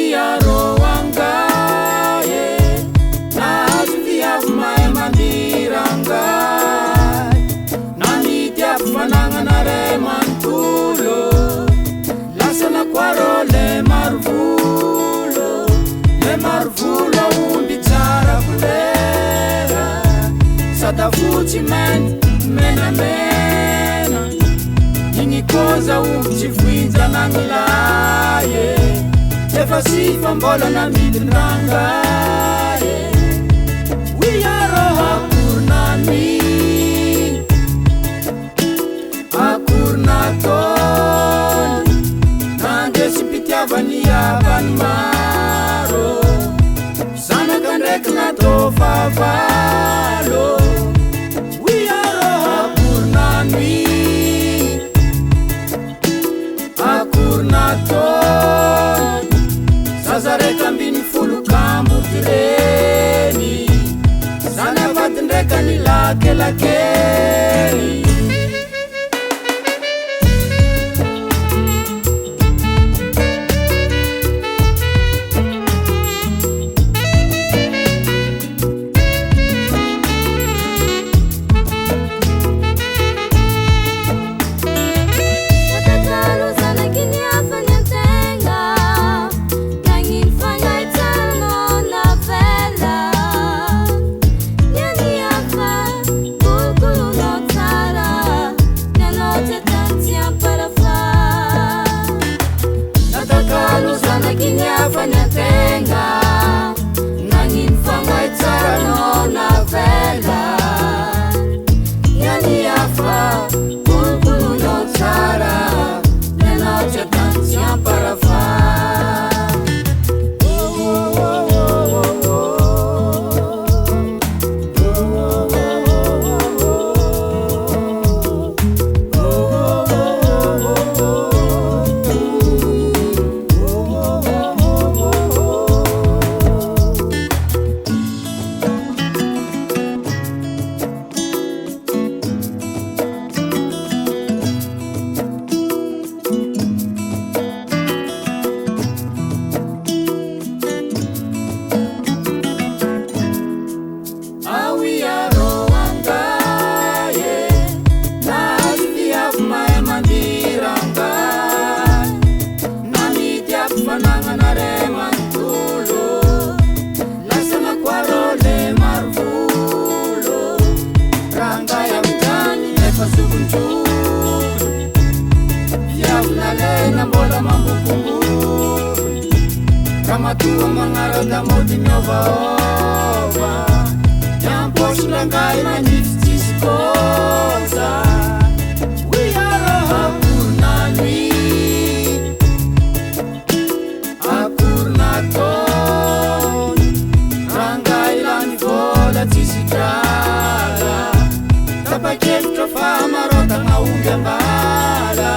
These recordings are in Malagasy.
wiaroangaye nahazoviavy mahay mandirangay nanitiavy fananganare mantolo lasana koaro le marvolo aomby tsara kolera sadafotsy menamena igny koza omby tsy voinjanagnilaye efa sifambola namidinrangaye wiaro akorinatony nandesimpitiavany avany maro zanaka ndraiky natô favalo wiaro akorinatony zaza raiky ambiny folo kamboty reny zany avady ndraiky nilakelakely Ramatua mangarada modi miovaova Nyamposhirangai maniftsisi koza wiaro akorinatony rangai lany vola tsisy drala tapakevitra fa marotagna omby ambala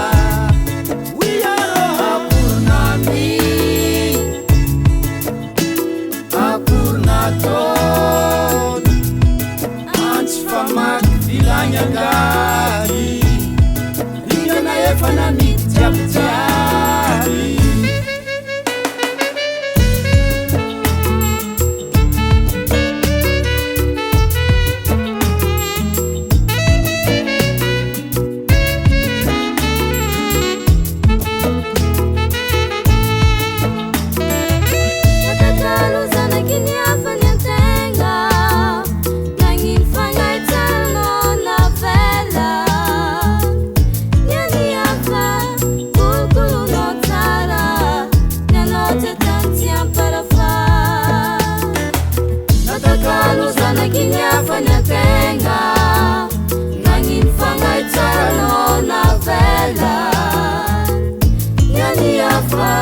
antsy famaky vilagny angady ingana efa namidy jiabijiaby Nangin fangay tsara no na vela Yani afa